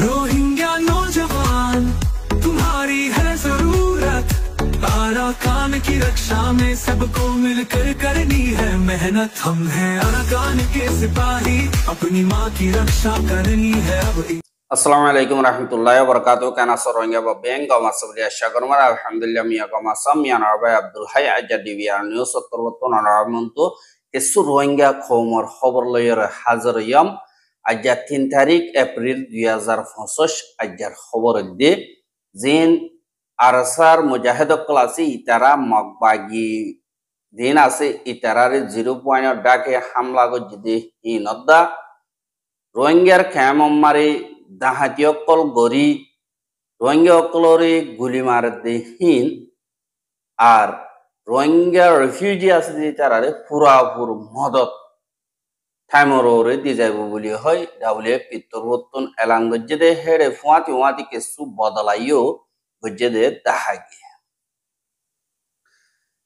Rohingya नौजवान तुम्हारी है जरूरत, अराकान की रक्षा में सबको मिलकर करनी है मेहनत। हम हैं अराकान के सिपाही, अपनी माँ की रक्षा करनी है अब। আসসালামু আলাইকুম রহমতুল্লাহি ওয়া বারাকাতুহু কানা সরঙ্গা বা বেঙ্গা মাসবরিয়া শাগরমার আলহামদুলিল্লাহ মিয়া কামা সামিয়ান আরবাই আব্দুল হাই আজাদিবিয়ার নিউজ তরবতন আরামন্তু এসু রোহিঙ্গা খবর খবর লয়র হাজার ইয়াম আজা 3 তারিখ এপ্রিল 2025 আজার খবর দে জিন আরসার মুজাহিদ ক্লাসি ইতারা মগবাগি দিন আছে ইতারারে 0 পয়েন্ট ডাকে হামলা গজদে ইনদা রোহিঙ্গার খেমারে দাহাতি অকল গরি রোহিঙ্গা অকলরে গুলি মারতে হিন আর রোহিঙ্গা রিফিউজি আছে যে তারারে পুরাপুর মদত থাইমরে দি যাইব বলি হয় ডাবলে পিতরবতন এলান গজ্জেদে হেড়ে ফুয়াতি ওয়াতি কিছু বদলাইও গজ্জেদে দাহাগি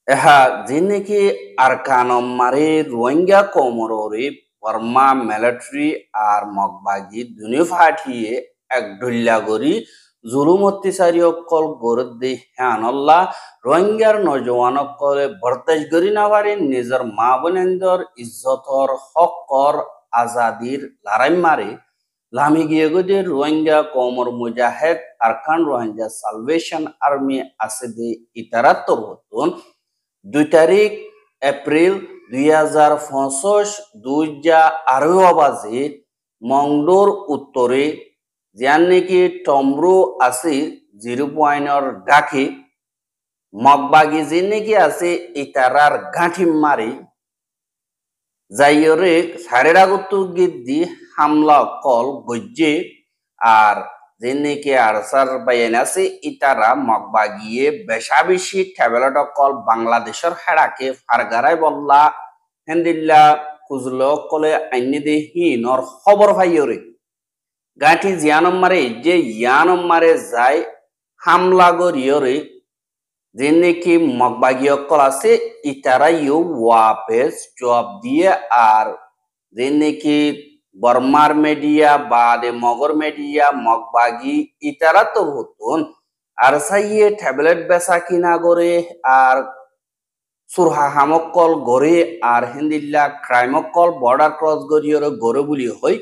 এহা জিনেকি আরকানম মারে রোহিঙ্গা কমরে বর্মা মিলিটারি আর মগবাগি দুনিয়া ফাটিয়ে এক ঢুল্লা গরি জুলুম অত্যাচারী অকল গরদে হ্যানল্লা রোহিঙ্গার নজওয়ান অকলে বরদাস করি না পারে নিজের মা বোনেন্দর ইজ্জতর হকর আজাদির লড়াই মারে লামি গিয়ে গদে রোহিঙ্গা কমর মুজাহিদ আরকান রোহিঙ্গা সালভেশন আর্মি আছে দে ইতারাত হতন 2 তারিখ এপ্রিল 2025 2:08 বাজে মংডোর উত্তরে যান নাকি টমরু আছে 0 পয়েন্টর ডাকে মগবাগি যে নাকি আছে ইতারার গাঁঠি মারি যাইরে সারের আগত গিদ্দি হামলা কল গজ্জে আর যে নাকি আরসার বাইন আছে ইতারা মগবাগিয়ে বেশাবেশি ট্যাবলেট কল বাংলাদেশের হেড়াকে ফারগারাই বললা হেন্দিল্লা খুজলো কলে আইনি দেহিনর খবর ভাইয়রে গাঁঠি জিয়ানম মারে যে ইয়ানম মারে যায় হামলা গরিয়রে যে নাকি মগবাগি অকল আছে ইতারা ইউ ওয়াপেস জবাব দিয়ে আর যে নাকি বর্মার মিডিয়া বাদে মগর মিডিয়া মগবাগি ইতারা তো হতন আর সাইয়ে ট্যাবলেট বেচা কিনা করে আর সুরহা হামকল গড়ে আর হিন্দিল্লা ক্রাইমকল বর্ডার ক্রস গড়িয়র গড়ে বলি হই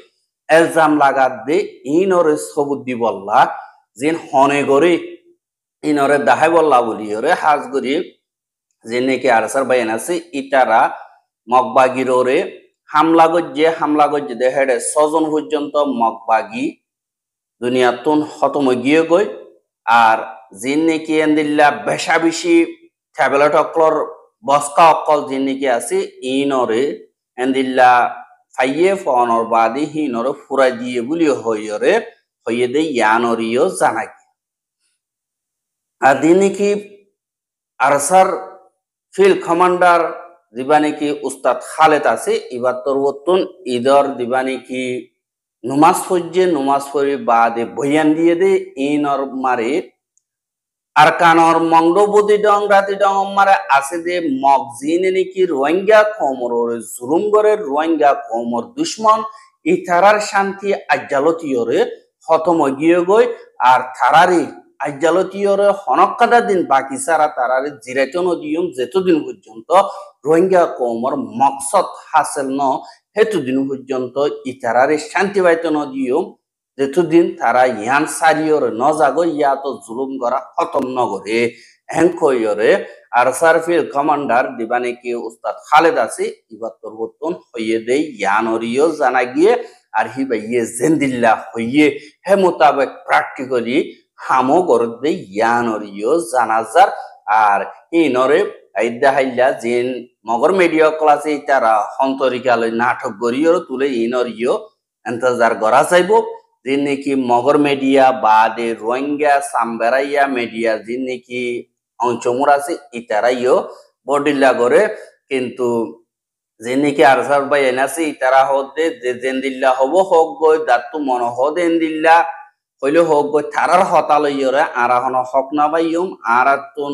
এলজাম লাগাত দে ইনরে সবুত দি বললা যেন হনে গড়ে ইনরে দাহাই বললা বলিয়রে হাজ গড়ি যে নাকি আরসার বাইন আছে ইতারা মগবাগিররে হামলা গজ্জে দেহেড়ে 6 জন পর্যন্ত মগবাগি দুনিয়াতুন খতম গিয়ে গই আর জিন নাকি এন্দিল্লা বেশাবেশি ট্যাবলেট অকলর বস্কা অকল জিন নাকি আছে ইনরে এন্দিল্লা ফাইয়ে ফনর বাদি হিনরে ফুরা দিয়ে বলি হইরে হইয়ে দে ইয়ানরিও জানাকি আর দিন নাকি আরসার ফিল্ড কমান্ডার দিবানি কি উস্তাদ খালেদ আছে এবার তরবতন ঈদর দিবানি কি নমাজ পড়ি বাদে বয়ান দিয়ে দে ইনর মারে আরকানর মংডবদি ডং রাতি ডং মারে আছে দে মগজিনে নাকি রোহিঙ্গা কমর জুলুম করে রোহিঙ্গা কমর দুশ্মন এই তারার শান্তি আজ্জালতীয়রে খতম গিয়ে গই আর তারারি আজ্জালতীয়রে হনকাটা দিন বাকি সারা তারারে জিরাইতন দিয়ম যেতদিন পর্যন্ত রোহিঙ্গা কমর মকসদ হাসিল ন হেতুদিন পর্যন্ত ইতারারে শান্তি বাইতন দিয়ম যেতদিন তারা ইয়ান সারিয়রে ন জাগো ইয়াত জুলুম করা খতম নগরে হ্যাংকয়রে আর সারফিল কমান্ডার দিবানে কি উস্তাদ খালেদ আছে ইবার তরবতন হইয়ে দে ইয়ানরিও জানা গিয়ে আর হিবাইয়ে জেন্দিল্লা হইয়ে হে মোতাবেক প্র্যাকটিক্যালি হামো গরদে ইয়ানরিও জানাজার আর ইনরে আইদা হাইলা জিন মগর মিডিয়া ক্লাসে তারা হন্তরিকালে নাটক গরিয়র তুলে ইনরিও এন্তজার করা যাইব যে নাকি মগর মিডিয়া বাদে রোহিঙ্গা সাম্বেরাইয়া মিডিয়া যে নাকি অঞ্চমুর আছে ইতারাইও বডিল্লা করে কিন্তু যে নাকি আরসার বাই এনাছে ইতারা হদে যে জেন্দিল্লা হব হোক গই দাতু মন হদ এন্দিল্লা হইলে হোক গই তারার হতালইয়রে আরাহন হক না বাইয়ম আরাতুন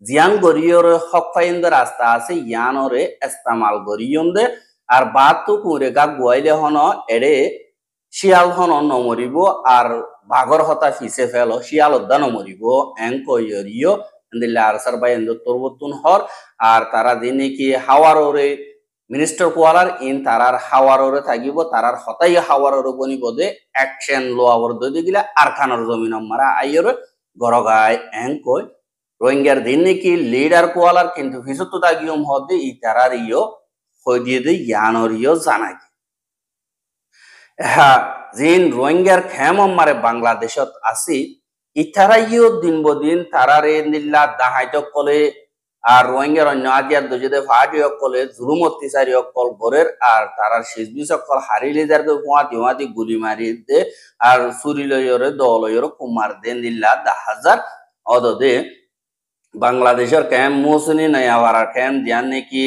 জিয়ান গরিয়র হক ফাইন্দ রাস্তা আছে ইয়ানরে ইস্তেমাল গরিয়ম দে আর বাতু কুরে গা গোয়াইলে হন এড়ে শিয়াল হন নমরিব আর বাঘর হতা ফিসে ফেল শিয়াল উদ্যান নমরিব এঙ্কইয়রিও এন্দিল্লা আরসার বাই এন্দ তরবতুন হর আর তারা দিনে কি হাওয়ার ওরে মিনিস্টার কোয়ালার ইন তারার হাওয়ার ওরে থাকিব তারার হতাই হাওয়ার ওরে বনিব দে অ্যাকশন লোয়াবর দই গিলা আর খানর জমিন মারা আইয়রে গরগায় এঙ্কই রোহিঙ্গার দিনে কি লিডার কোয়ালার কিন্তু ফিসুতু দাগিয়ম হদে ই তারার ইয়ো হই দিয়ে দে ইয়ানর ইয়ো জানাই হ্যাঁ জিন রোহিঙ্গার খেম মারে বাংলাদেশত আসি ইতারাইও দিন বদিন তারারে নিল্লা দাহাইত কলে আর রোহিঙ্গার অন্য আজিয়ার দজেদে ফাটি কলে জুলুম অত্যাচারী কল গরের আর তারার শিজবি সকল হারি লিদারকে হুয়াতি হুয়াতি গুলি মারি দে আর চুরি লইরে দলইরে কুমার দে নিল্লা 10,000 অদদে বাংলাদেশের ক্যাম্প মৌসুনি নয়াওয়ারা ক্যাম্প দিয়ান নাকি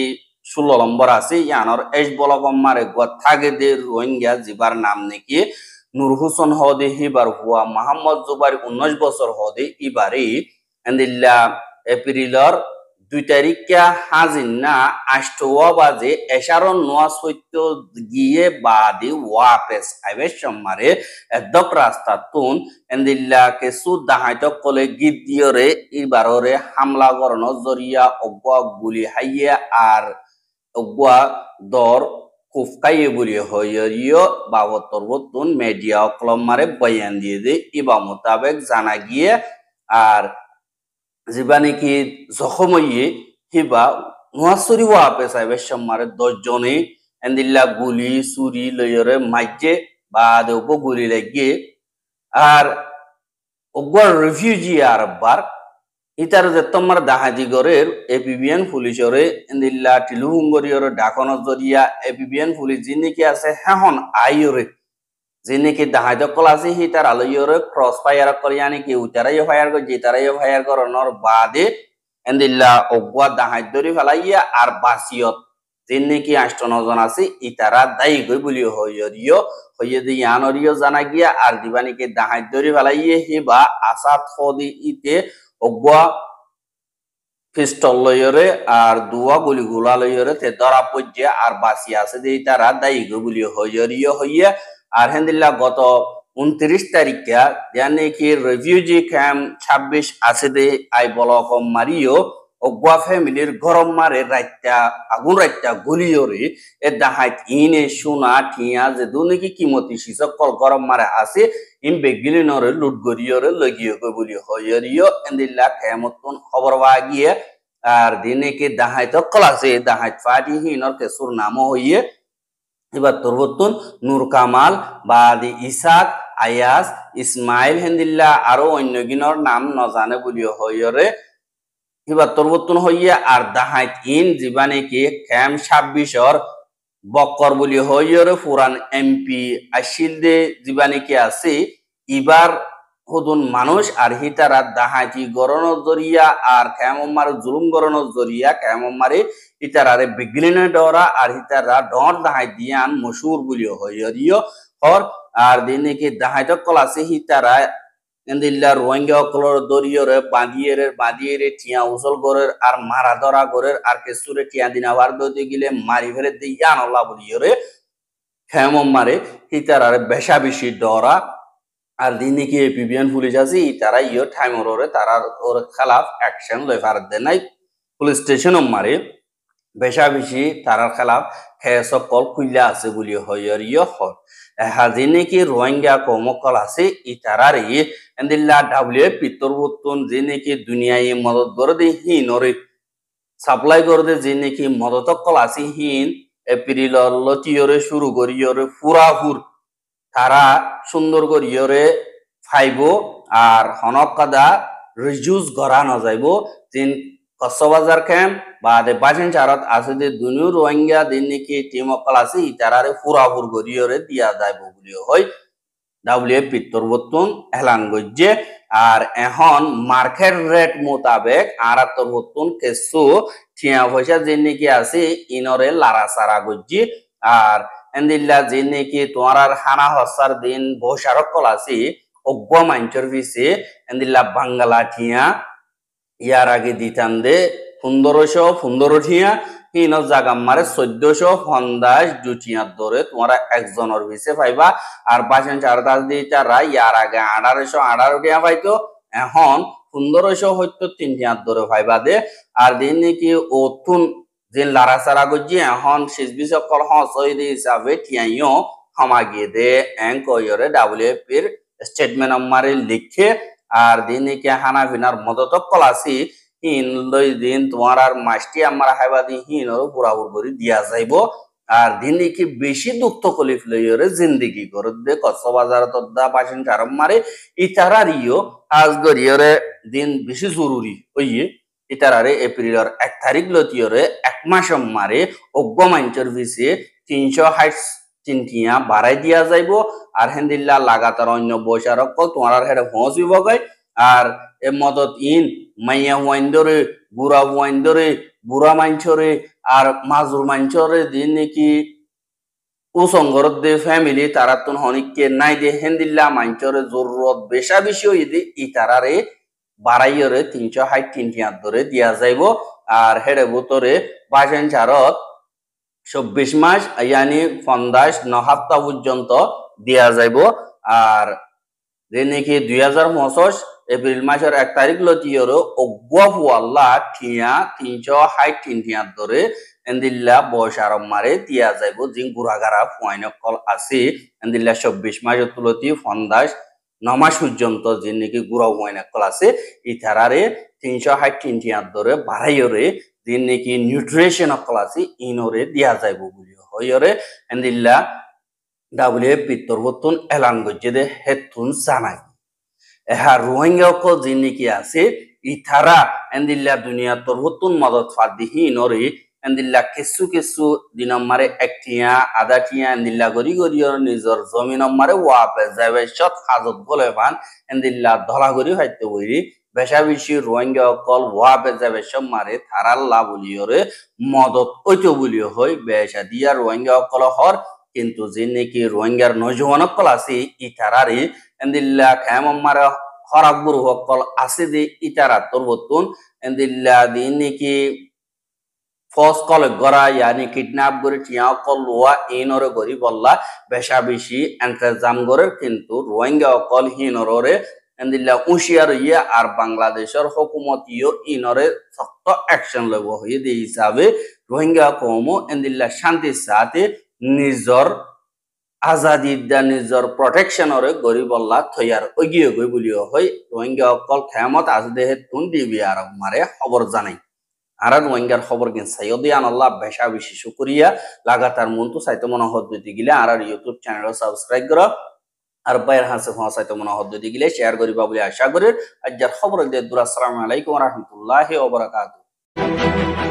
16 নম্বর আছে ইয়ানোর এস বলকম মারে থাকে দে রোহিঙ্গা জিবার নাম নাকি নূর হোসেন হদে হিবার হুয়া মোহাম্মদ জুবাইর 19 বছর হদে ইবারে এন্দিল্লা এপ্রিলর 2 তারিখা হাজিন না আষ্টওয়া বাজে এশারন নোয়া সত্য গিয়ে বাদে ওয়াপেস আইবে সম্মারে এদক রাস্তা তুন এন্দিল্লা কে সুদ দাহাইত কলে গিদ্দিয়রে ইবাররে হামলা করন জরিয়া অগবা গুলি হাইয়া আর অগবা দর কুফকাইয়ে বলি হইয়রিও বাবতর বতুন মিডিয়া অকলম মারে বয়ান দিয়ে দে ইবা মোতাবেক জানা গিয়ে আর জীবানি কি জখমইয়ে হিবা নোয়াসরি ওয়াপে সাহেবের সম্মারে 10 জনে এন্দিল্লা গুলি চুরি লইরে মাইজে বা দেব গুলি লাগিয়ে আর অগর রিফিউজি আর বার ইতার যে তোমার দাহাজি গরের এপিবিএন পুলিশরে এন্দিল্লা টিলুহুঙ্গরিয়র ডাকন জরিয়া এপিবিএন পুলিশ যিনি কি আছে হেহন আইয়রে যিনি কি দাহাজ কল আছে হি তার আলয়রে ক্রস ফায়ার করিয়ানি কি উতারাই ফায়ার কর জিতারাই ফায়ার করনর বাদে এন্দিল্লা অগwa দাহাজ দরি ফেলাইয়া আর বাসিয়ত যিনি কি 8 জন আছে ইতারা দায়ী গই বলি হইয়রিও হইয়ে দি ইয়ানরিও জানা গিয়া আর দিবানি কি দাহাজ দরি ফেলাইয়ে হিবা আসাদ খদি ইতে অগwa পিস্তল লইরে আর দুয়া গুলি গুলা লইরে তে ধরা পড়ছে আর বাসি আছে যে তারা দায়ী গই বলি হইয়রিও হইয়া আর হেন্দিল্লা গত 29 তারিখে জানে কি রিফিউজি ক্যাম্প 26 আছে দে আই বলকম মারিও অগwa ফ্যামিলির গরম মারে রাইতা আগুন রাইতা গুলিয়রে এ দাহাইত ইনে সোনা ঠিয়া যে দুনিকি কিমতি সিসকল গরম মারে আছে ইম বেগিলিনরে লুট গরিয়রে লগিয়ে কই বলি হইরিও এন্দিল্লা কেমতন খবর বাগিয়ে আর দিনে কি দাহাইত ক্লাসে দাহাইত ফাটি হিনর কেসুর নাম হইয়ে এবার তরবতুন নূর কামাল বাদি ইসাক আয়াস ইসমাইল হেন্দিল্লা আরো অন্য গিনর নাম নজানে বলি হইরে এবার তরবতুন হইয়া আর দাহাইত ইন জীবানে কি ক্যাম্প 26 বক্কর বলি হইরে পুরান এমপি আসিল দে জীবানে কি আছে এবার হুদুন মানুষ আর হিতারা দাহাইতি গরণ জরিয়া আর কেমমার জুলুম গরণ জরিয়া কেমমারে ইতারারে বিগলিনে ডরা আর হিতারা ডর দাহাই দিয়ান মশহুর বলি হইরিও হর আর দিনে কি দাহাইত কলাসে হিতারা এন্দিল্লা রোহিঙ্গা কলর দরিয়রে বাঁধিয়ে টিয়া উসল গরের আর মারা ধরা গরের আর কেসুরে টিয়া দিনাবার দইতে গিলে মারি ফেলে দিয়ান আল্লাহ বলিয়রে কেমমারে হিতারারে বেশা বেশি ডরা আর দিনে কি এপিবিএন পুলিশ আছে তারা ইয়ো টাইমরে তারা ওর খেলাফ অ্যাকশন লই ফার দে নাই পুলিশ স্টেশন মারে বেশা বেশি তারার খেলাফ খেস কল খুইলা আছে বলি হইর ইয় হর হাজিনে কি রোহিঙ্গা কমকল আছে ই তারারে এন্দিল্লা ডাব্লিউ পিতরবতন যিনি কি দুনিয়ায় মদত করে দে হিনরে সাপ্লাই করে দে যিনি কি মদত কল আছে হিন এপ্রিল লতিয়রে শুরু করিয়রে ফুরাফুর তারা সুন্দর করিয়রে ফাইব আর হনকাদা রিজুজ গড়া না যাইব তিন কক্সবাজার ক্যাম্প বাদে বাজেন চারত আছে যে দুনিয়া রোহিঙ্গা দিন নাকি টিম অকল আছে ইতারারে ফুরাফুর করিয়রে দিয়া যাইব বলি হয় ডাব্লিউ পিতরবতন এলান গজ্জে আর এখন মার্কেট রেট মোতাবেক আর তরবতন কেসু ঠিয়া পয়সা যে নাকি আছে ইনরে লারা সারা গজ্জি আর এন্দিল্লা যে নাকি তোমার হানা হসার দিন বসারক কল আছে অগwa মাইন্টার ভিসে এন্দিল্লা বাঙ্গালা ঠিয়া ইয়ার আগে দিতাম দে 1500 ঠিয়া হিন জাগা মারে 1450 জুটিয়ার দরে তোমরা একজনের ভিসে পাইবা আর বাসেন চারদাস দিয়ে তারা ইয়ার আগে 1818 টিয়া পাইতো এখন 1500 হয়তো 3 টিয়ার দরে পাইবা দে আর দিন নাকি ওতুন দিন লারাসারা গজি এখন শেষ বিষয় কল হসই দি হিসাবে টিয়াইও হামাগিয়ে দে এঙ্কয়রে ডাব্লিউএফ এর স্টেটমেন্ট আমারে লিখে আর দিন নাকি হানাফিনার মদত কলাসি হিন লই দিন তোমার আর মাসটি আমার হাইবা দিন হিন ওর পুরাপুর করে দিয়া যাইব আর দিন কি বেশি দুঃখ কলিফ লইরে জিন্দেগি করে দে কক্সবাজার তদ্দা বাসিন চারম মারে ইতারারিও আজ গরিয়রে দিন বেশি জরুরি ওইয়ে ইতারারে এপ্রিলের 1 তারিখ লতিয়রে 1 মাস মারে অজ্ঞ মাঞ্চর ভিসে 360 চিন্তিয়া বাড়াই দিয়া যাইব আর হেন্দিল্লা লাগাতার অন্য বৈশারক তোমার হেডে পৌঁছিব গাই আর এ মদত ইন মাইয়া ওয়াইন্দরে বুড়া ওয়াইন্দরে বুড়া মাঞ্চরে আর মাজুর মাঞ্চরে দিন নাকি ও সংগরত দে ফ্যামিলি তারা তুন হনিককে নাই দে হেন্দিল্লা মাঞ্চরে জরুরত বেশা বেশি হই দে ই তারারে বাড়াইয়রে 360 চিন্তিয়া ধরে দিয়া যাইব আর হেডে বুতরে বাসেন চারত 24 মাস ইয়ানি 50 হপ্তাহ পর্যন্ত দিয়া যাইব আর যে নাকি 2025 এপ্রিল মাসের 1 তারিখ লতিয়র অজ্ঞাল্লা ঠিয়া 360 টিয়া ধরে এন্দিল্লা বয়সার মারে দিয়া যাইব যে গুড়াগারা ফুয়াইন কল আছে এন্দিল্লা 24 মাসের তুলতি 50 মাস পর্যন্ত যে নাকি গুড়া ফুয়াইন কল আছে ইথারারে 360 টিয়া ধরে বাড়াইয়রে যে নাকি নিউট্রিশন কল আছে ইনরে দিয়া যাইব বলি হইরে এন্দিল্লা ডাব্লিউএফ বিতর্বতন এলান গজ্জে দে হেতুন জানাই এহা রোহিঙ্গা কো জিনিকি আছে ইথারা এন্দিল্লা দুনিয়া তরবতন মদত ফাদিহি নরে এন্দিল্লা কিছু কিছু দিনম মারে একটিয়া আদাটিয়া এন্দিল্লা গরি গরিয়র নিজর জমিন মারে ওয়াপে যাবে সত হাজত বলে বান এন্দিল্লা ধলা গরি হইতে বইরি বেশা বেশি রোহিঙ্গা কল ওয়াপে যাবে সব মারে থারাল্লা বলিয়রে মদত ওইতো বলিও হই বেশা দিয়া রোহিঙ্গা কল হর কিন্তু যে নাকি রোহিঙ্গার নজওয়ান কল আছে ইতারারি এন্দিল্লা খায়মার হরাকবুর হকল আছে যে ইতারা তরবতুন এন্দিল্লা দিন নাকি ফস কল গড়া ইয়ানি কিডন্যাপ করে টিয়া কল লোয়া ইনরে গরি বললা বেশা বেশি এন্তেজাম করে কিন্তু রোহিঙ্গা কল হিনরে এন্দিল্লা উশিয়ার ইয়ে আর বাংলাদেশের হুকুমত ইয়ে ইনরে শক্ত অ্যাকশন লব হয়ে দিয়ে হিসাবে রোহিঙ্গা কমও এন্দিল্লা শান্তির সাথে নিজর আজাদি দা নিজর প্রটেকশনরে গরিবল্লা থয়ার অগিয়ে গই বলিও হই রোহিঙ্গা অকল খেয়ামত আজ দেহে তুন দিবি আর মারে খবর জানাই আর রোহিঙ্গার খবর কিন সাইয়দিয়ান আল্লাহ বেশা বেশি শুকরিয়া লাগাতার মন্তু সাইতে মনে হদ্দুতি গিলে আর ইউটিউব চ্যানেল সাবস্ক্রাইব করো আর বাইর হাসে ফোন সাইতে মনে হদ্দুতি গিলে শেয়ার করিবা বলে আশা করি আজকের খবর দিয়ে দুর আসসালামু আলাইকুম ওয়া রাহমাতুল্লাহি ওয়া বারাকাতুহু